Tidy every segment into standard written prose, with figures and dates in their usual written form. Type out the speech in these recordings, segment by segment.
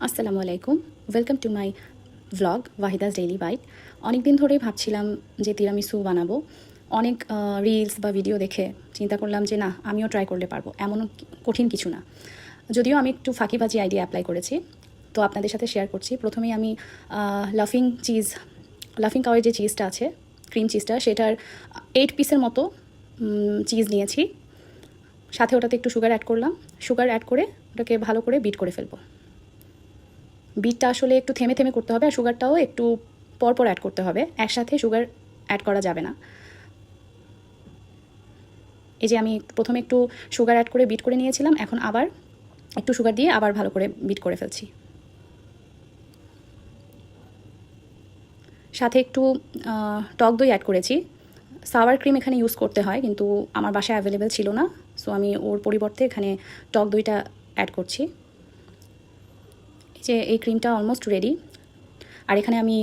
আসসালামু আলাইকুম, welcome to my vlog Wahidas daily bite. অনেক দিন ধরেই ভাবছিলাম যে তিরামিসু বানাবো। অনেক রিলস বা ভিডিও দেখে চিন্তা করলাম যে না, আমিও ট্রাই করলে পারবো, এমন কঠিন কিছু না। যদিও আমি একটু ফাঁকিবাজি আইডিয়া অ্যাপ্লাই করেছি, তো আপনাদের সাথে শেয়ার করছি। প্রথমেই আমি লাফিং কাওয়ের যে চিজটা আছে, ক্রিম চিজটা, সেটার 8 পিসের মতো চিজ নিয়েছি। সাথে ওটাতে একটু সুগার অ্যাড করলাম। সুগার অ্যাড করে ওটাকে ভালো করে বিট করে ফেলবো। বিটটা আসলে একটু থেমে থেমে করতে হবে, আর সুগারটাও একটু পরপর অ্যাড করতে হবে, একসাথে সুগার অ্যাড করা যাবে না। এই যে আমি প্রথমে একটু সুগার অ্যাড করে বিট করে নিয়েছিলাম, এখন আবার একটু সুগার দিয়ে আবার ভালো করে বিট করে ফেলছি। সাথে একটু টক দই অ্যাড করেছি। সাওয়ার ক্রিম এখানে ইউজ করতে হয়, কিন্তু আমার বাসায় অ্যাভেলেবেল ছিল না, সো আমি ওর পরিবর্তে এখানে টক দইটা অ্যাড করছি। এই যে এই ক্রিমটা অলমোস্ট রেডি। আর এখানে আমি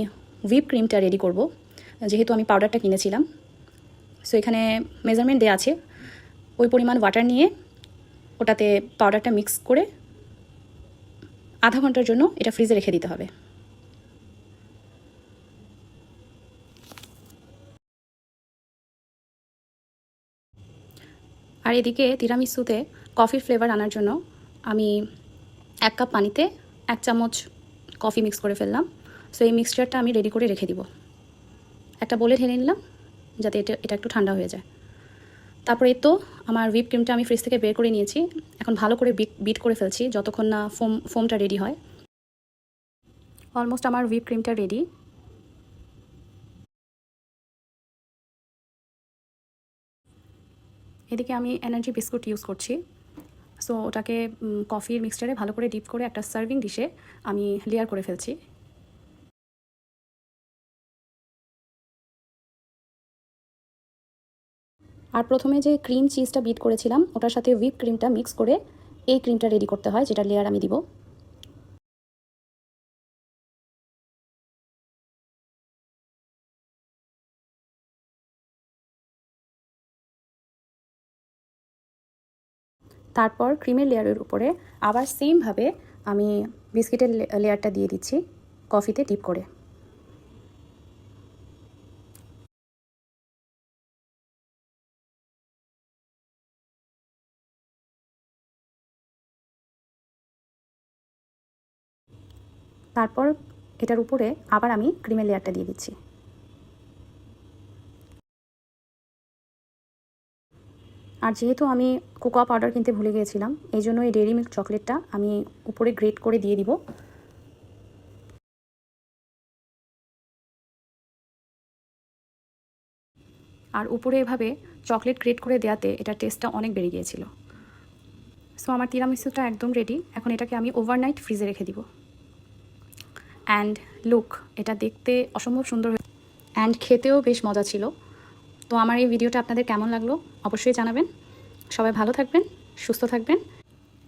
হুইপ ক্রিমটা রেডি করব, যেহেতু আমি পাউডারটা কিনেছিলাম। সো এখানে মেজারমেন্ট দেওয়া আছে, ওই পরিমাণ ওয়াটার নিয়ে ওটাতে পাউডারটা মিক্স করে আধা ঘন্টার জন্য এটা ফ্রিজে রেখে দিতে হবে। আর এদিকে তিরামিসুতে কফির ফ্লেভার আনার জন্য আমি 1 কাপ পানিতে 1 চামচ কফি মিক্স করে ফেললাম। সো এই মিক্সচারটা আমি রেডি করে রেখে দিব, একটা বলে ঢেলে নিলাম যাতে এটা একটু ঠান্ডা হয়ে যায়। তারপরে তো আমার হুইপ ক্রিমটা আমি ফ্রিজ থেকে বের করে নিয়েছি। এখন ভালো করে বিট করে ফেলছি যতক্ষণ না ফোমটা রেডি হয়। অলমোস্ট আমার হুইপ ক্রিমটা রেডি। এদিকে আমি এনার্জি বিস্কুট ইউজ করছি। সো ওটাকে কফির মিক্সচারে ভালো করে ডিপ করে একটা সার্ভিং ডিশে আমি লেয়ার করে ফেলছি। আর প্রথমে যে ক্রিম চিজটা বিট করেছিলাম ওটার সাথে হুইপ ক্রিমটা মিক্স করে এই ক্রিমটা রেডি করতে হয়, যেটা লেয়ার আমি দিব। তারপর ক্রিমের লেয়ারের উপরে আবার সেমভাবে আমি বিস্কিটের লেয়ারটা দিয়ে দিচ্ছি কফিতে ডিপ করে। তারপর এটার উপরে আবার আমি ক্রিমের লেয়ারটা দিয়ে দিচ্ছি। আর যেহেতু আমি কোকোয়া পাউডার কিনতে ভুলে গিয়েছিলাম, এই জন্য এই ডেইরি মিল্ক চকলেটটা আমি উপরে গ্রেট করে দিয়ে দিব। আর উপরে এভাবে চকলেট গ্রেট করে দেওয়াতে এটার টেস্টটা অনেক বেড়ে গিয়েছিল। সো আমার তিরামিসুটা একদম রেডি। এখন এটাকে আমি ওভারনাইট ফ্রিজে রেখে দিব। অ্যান্ড লুক, এটা দেখতে অসম্ভব সুন্দর অ্যান্ড খেতেও বেশ মজা ছিল। তো আমার এই ভিডিওটা আপনাদের কেমন লাগলো অবশ্যই জানাবেন। সবাই ভালো থাকবেন, সুস্থ থাকবেন,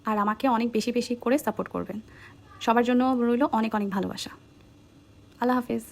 আর আমাকে অনেক বেশি বেশি করে সাপোর্ট করবেন। সবার জন্য রইল অনেক অনেক ভালোবাসা। আল্লাহ হাফেজ।